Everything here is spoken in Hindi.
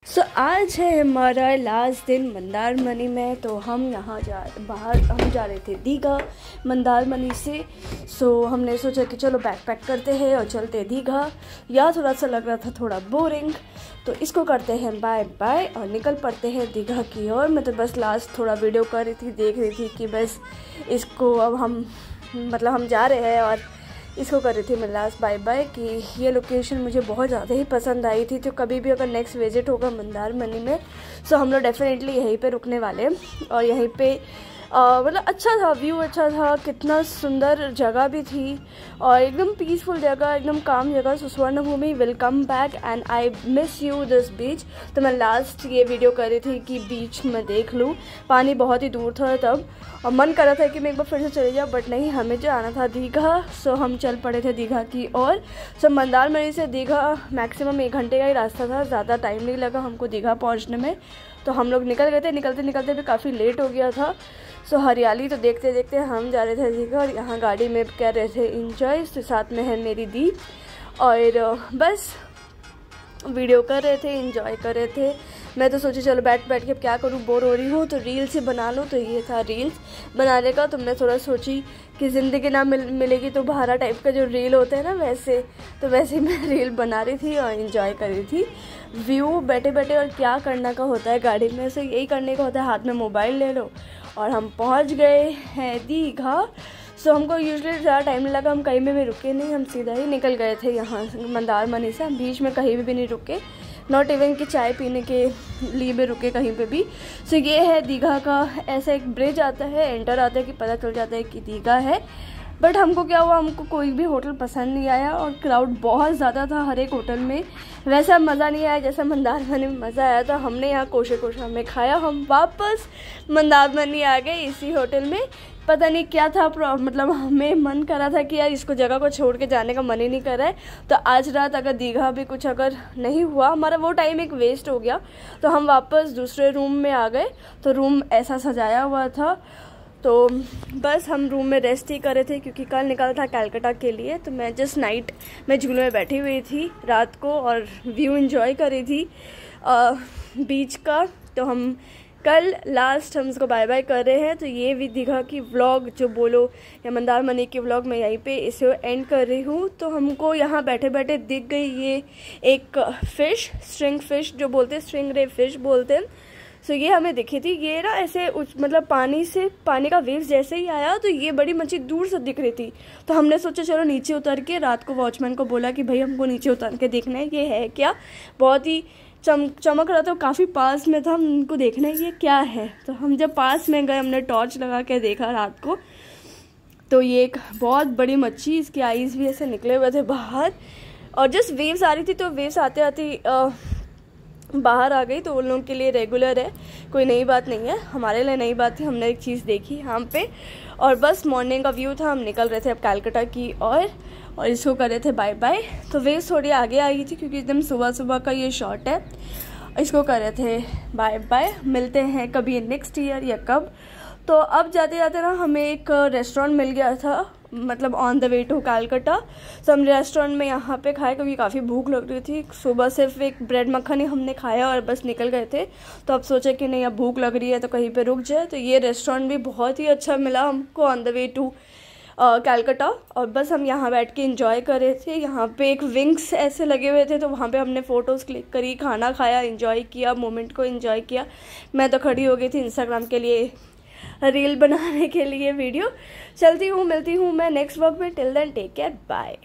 आज है हमारा लास्ट दिन मंदारमनी में। तो हम यहाँ हम जा रहे थे दीघा मंदारमनी से। हमने सोचा कि चलो बैग पैक करते हैं और चलते दीघा। यहाँ थोड़ा सा लग रहा था थोड़ा बोरिंग, तो इसको करते हैं बाय बाय और निकल पड़ते हैं दीघा की ओर। मैं तो बस लास्ट थोड़ा वीडियो कर रही थी, देख रही थी कि बस इसको अब हम जा रहे हैं और इसको कर रही थी मैं लास्ट बाय बाय कि ये लोकेशन मुझे बहुत ज़्यादा ही पसंद आई थी। तो कभी भी अगर नेक्स्ट विजिट होगा मंदारमनी में हम लोग डेफिनेटली यहीं पे रुकने वाले हैं। और यहीं पे अच्छा था, व्यू अच्छा था, कितना सुंदर जगह भी थी और एकदम पीसफुल जगह, एकदम काम जगह। Suvarnabhumi welcome back and I miss you this beach. तो मैं लास्ट ये वीडियो कर रही थी कि बीच में देख लूँ, पानी बहुत ही दूर था तब और मन कर रहा था कि मैं एक बार फिर से चले जाऊँ, बट नहीं, हमें जो आना था दीघा। हम चल पड़े थे दीघा की और मंदारमनी से दीघा मैक्सिमम 1 घंटे का ही रास्ता था, ज़्यादा टाइम नहीं लगा हमको दीघा पहुँचने में। तो हम लोग निकल गए थे, निकलते निकलते भी काफ़ी लेट हो गया था। हरियाली तो देखते देखते हम जा रहे थे दीघा और यहाँ गाड़ी में कर रहे थे इंजॉय। तो साथ में है मेरी दी और बस वीडियो कर रहे थे, इंजॉय कर रहे थे। मैं तो सोची चलो बैठ के अब क्या करूँ, बोर हो रही हूँ तो रील्स ही बना लूँ। तो ये था रील्स बनाने का। तो मैं थोड़ा सोची कि ज़िंदगी ना मिलेगी तो बहारा टाइप का जो रील होते हैं ना, वैसे ही मैं रील बना रही थी और इन्जॉय कर रही थी व्यू बैठे बैठे। और क्या करने का होता है गाड़ी में, से यही करने का होता है, हाथ में मोबाइल ले लो। और हम पहुँच गए हैं दीघा। हमको यूजुअली ज़्यादा टाइम नहीं लगा, हम कहीं में भी रुके नहीं, हम सीधा ही निकल गए थे यहाँ मंदारमनी से। हम बीच में कहीं भी नहीं रुके, नॉट इवन कि चाय पीने के लिए भी रुके कहीं पे भी। ये है दीघा का ऐसा एक ब्रिज आता है, एंटर आता है कि पता चल जाता है कि दीघा है। बट हमको क्या हुआ, हमको कोई भी होटल पसंद नहीं आया और क्राउड बहुत ज़्यादा था हर एक होटल में। वैसा मज़ा नहीं आया जैसा मंदारमनी में मज़ा आया था। हमने यहाँ कोशा में खाया, हम वापस मंदारमनी आ गए इसी होटल में। पता नहीं क्या था, हमें मन कर रहा था कि यार इसको जगह को छोड़ के जाने का मन ही नहीं कर रहा है। तो आज रात अगर दीघा भी कुछ अगर नहीं हुआ, हमारा वो टाइम एक वेस्ट हो गया। तो हम वापस दूसरे रूम में आ गए। तो रूम ऐसा सजाया हुआ था, तो बस हम रूम में रेस्ट ही कर रहे थे क्योंकि कल निकला था कलकत्ता के लिए। तो मैं जस्ट नाइट में झूले में बैठी हुई थी रात को और व्यू एंजॉय कर रही थी बीच का। तो हम कल लास्ट हम इसको बाय बाय कर रहे हैं। तो ये भी दीघा की व्लॉग जो बोलो या मंदारमनी की व्लॉग मैं यहीं पे इसे एंड कर रही हूँ। तो हमको यहाँ बैठे बैठे दिख गई ये एक फ़िश, स्ट्रिंग फिश जो बोलते हैं, स्ट्रिंग रे फिश बोलते हैं। ये हमें दिखी थी। ये ना ऐसे पानी का वेव्स जैसे ही आया तो ये बड़ी मच्छी दूर से दिख रही थी। तो हमने सोचा चलो नीचे उतर के, रात को वॉचमैन को बोला कि भाई हमको नीचे उतर के देखना है ये है क्या। बहुत ही चमक रहा था, काफ़ी पास में था, हम उनको देखना है ये क्या है। तो हम जब पास में गए, हमने टॉर्च लगा के देखा रात को, तो ये एक बहुत बड़ी मच्छी, इसकी आईज भी ऐसे निकले हुए थे बाहर। और जस्ट वेव्स आ रही थी, तो वेव्स आते आते बाहर आ गई। तो उन लोगों के लिए रेगुलर है, कोई नई बात नहीं है, हमारे लिए नई बात थी। हमने एक चीज़ देखी यहाँ पे और बस मॉर्निंग का व्यू था। हम निकल रहे थे अब कलकत्ता की और इसको कर रहे थे बाय बाय। तो वेव्स थोड़ी आगे आई थी क्योंकि एकदम सुबह सुबह का ये शॉट है। इसको कर रहे थे बाय बाय, मिलते हैं कभी नेक्स्ट ईयर या कब। तो अब जाते जाते ना हमें एक रेस्टोरेंट मिल गया था, on the way to Calcutta. हम रेस्टोरेंट में यहाँ पे खाए क्योंकि काफ़ी भूख लग रही थी। सुबह सिर्फ एक ब्रेड मक्खन ही हमने खाया और बस निकल गए थे। तो अब सोचे कि नहीं, अब भूख लग रही है तो कहीं पे रुक जाए। तो ये रेस्टोरेंट भी बहुत ही अच्छा मिला हमको on the way to Calcutta. और बस हम यहाँ बैठ के इंजॉय कर रहे थे। यहाँ पे एक विंग्स ऐसे लगे हुए थे, तो वहाँ पे हमने फ़ोटोज़ क्लिक करी, खाना खाया, इंजॉय किया, मोमेंट को इंजॉय किया। मैं तो खड़ी हो गई थी इंस्टाग्राम के लिए रील बनाने के लिए वीडियो। चलती हूँ, मिलती हूँ मैं नेक्स्ट व्लॉग में। Till then take care, bye.